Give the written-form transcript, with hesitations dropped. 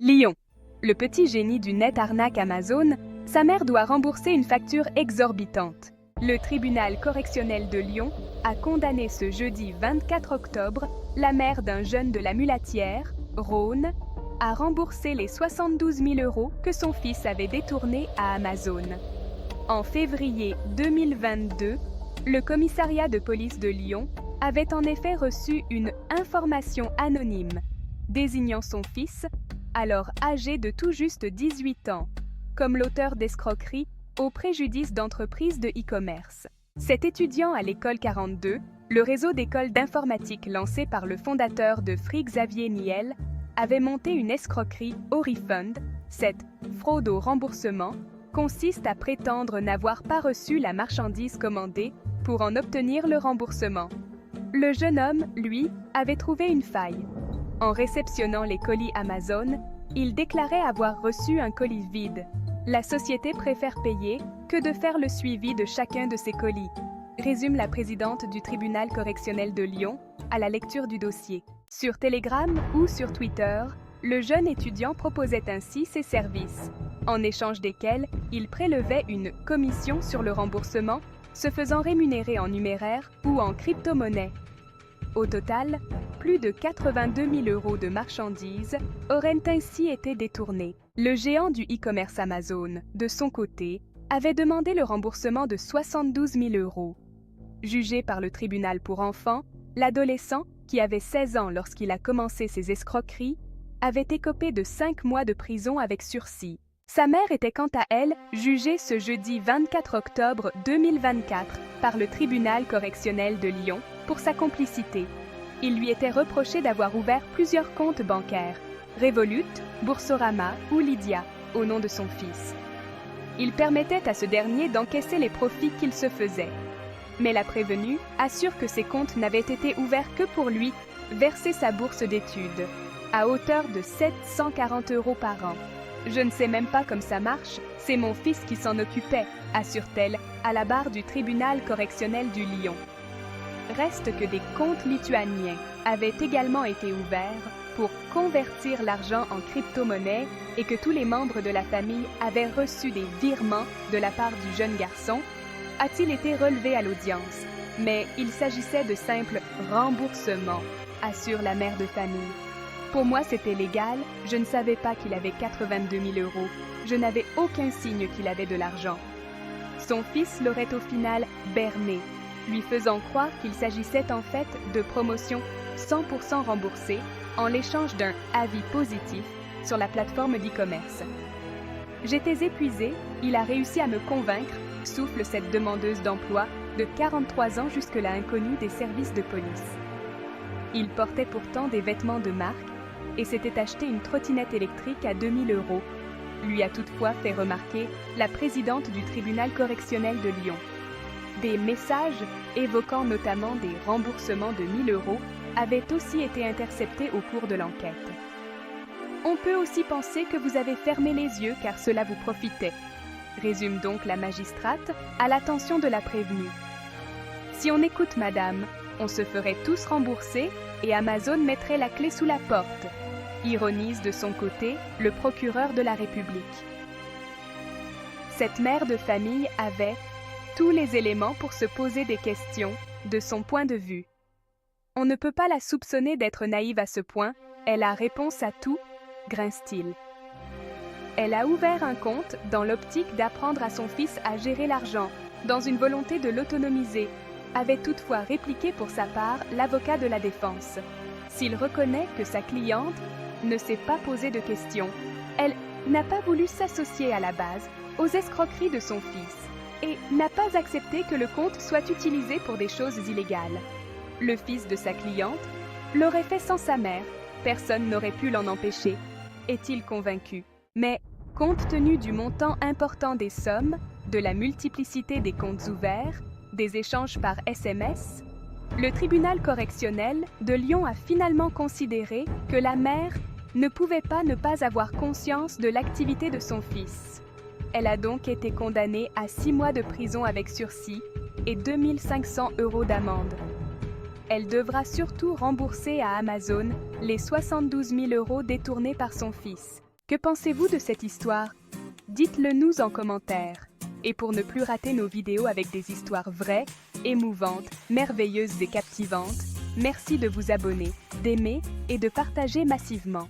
Lyon. Le petit génie du net arnaque Amazon, sa mère doit rembourser une facture exorbitante. Le tribunal correctionnel de Lyon a condamné ce jeudi 24 octobre la mère d'un jeune de la Mulatière, Rhône, à rembourser les 72 000 € que son fils avait détournés à Amazon. En février 2022, le commissariat de police de Lyon avait en effet reçu une information anonyme désignant son fils, alors âgé de tout juste 18 ans, comme l'auteur d'escroqueries au préjudice d'entreprises de e-commerce. Cet étudiant à l'école 42, le réseau d'écoles d'informatique lancé par le fondateur de Free Xavier Niel, avait monté une escroquerie au refund. Cette fraude au remboursement consiste à prétendre n'avoir pas reçu la marchandise commandée pour en obtenir le remboursement. Le jeune homme, lui, avait trouvé une faille. En réceptionnant les colis Amazon, il déclarait avoir reçu un colis vide. La société préfère payer que de faire le suivi de chacun de ses colis, résume la présidente du tribunal correctionnel de Lyon à la lecture du dossier. Sur Telegram ou sur Twitter, le jeune étudiant proposait ainsi ses services, en échange desquels il prélevait une commission sur le remboursement, se faisant rémunérer en numéraire ou en crypto-monnaie. Au total, plus de 82 000 € de marchandises auraient ainsi été détournées. Le géant du e-commerce Amazon, de son côté, avait demandé le remboursement de 72 000 €. Jugé par le tribunal pour enfants, l'adolescent, qui avait 16 ans lorsqu'il a commencé ses escroqueries, avait écopé de 5 mois de prison avec sursis. Sa mère était quant à elle jugée ce jeudi 24 octobre 2024 par le tribunal correctionnel de Lyon pour sa complicité. Il lui était reproché d'avoir ouvert plusieurs comptes bancaires, Revolut, Boursorama ou Lydia, au nom de son fils. Il permettait à ce dernier d'encaisser les profits qu'il se faisait. Mais la prévenue assure que ces comptes n'avaient été ouverts que pour lui verser sa bourse d'études, à hauteur de 740 € par an. « Je ne sais même pas comme ça marche, c'est mon fils qui s'en occupait », assure-t-elle à la barre du tribunal correctionnel du Lyon. Reste que des comptes lituaniens avaient également été ouverts pour convertir l'argent en crypto-monnaie et que tous les membres de la famille avaient reçu des virements de la part du jeune garçon, a-t-il été relevé à l'audience. Mais il s'agissait de simples remboursements, assure la mère de famille. Pour moi, c'était légal, je ne savais pas qu'il avait 82 000 €. Je n'avais aucun signe qu'il avait de l'argent. Son fils l'aurait au final berné, lui faisant croire qu'il s'agissait en fait de promotions 100% remboursées en l'échange d'un avis positif sur la plateforme d'e-commerce. J'étais épuisée, il a réussi à me convaincre, souffle cette demandeuse d'emploi de 43 ans jusque-là inconnue des services de police. Il portait pourtant des vêtements de marque et s'était acheté une trottinette électrique à 2 000 €, lui a toutefois fait remarquer la présidente du tribunal correctionnel de Lyon. Des messages, évoquant notamment des remboursements de 1 000 € avaient aussi été interceptés au cours de l'enquête. On peut aussi penser que vous avez fermé les yeux car cela vous profitait, résume donc la magistrate à l'attention de la prévenue. Si on écoute madame, on se ferait tous rembourser et Amazon mettrait la clé sous la porte, ironise de son côté le procureur de la République. Cette mère de famille avait tous les éléments pour se poser des questions de son point de vue. On ne peut pas la soupçonner d'être naïve à ce point, elle a réponse à tout, grince-t-il. Elle a ouvert un compte dans l'optique d'apprendre à son fils à gérer l'argent, dans une volonté de l'autonomiser, avait toutefois répliqué pour sa part l'avocat de la défense. S'il reconnaît que sa cliente ne s'est pas posé de questions, elle n'a pas voulu s'associer à la base aux escroqueries de son fils et n'a pas accepté que le compte soit utilisé pour des choses illégales. Le fils de sa cliente l'aurait fait sans sa mère, personne n'aurait pu l'en empêcher, est-il convaincu. Mais, compte tenu du montant important des sommes, de la multiplicité des comptes ouverts, des échanges par SMS, le tribunal correctionnel de Lyon a finalement considéré que la mère ne pouvait pas ne pas avoir conscience de l'activité de son fils. Elle a donc été condamnée à 6 mois de prison avec sursis et 2 500 € d'amende. Elle devra surtout rembourser à Amazon les 72 000 € détournés par son fils. Que pensez-vous de cette histoire? Dites-le nous en commentaire. Et pour ne plus rater nos vidéos avec des histoires vraies, émouvantes, merveilleuses et captivantes, merci de vous abonner, d'aimer et de partager massivement.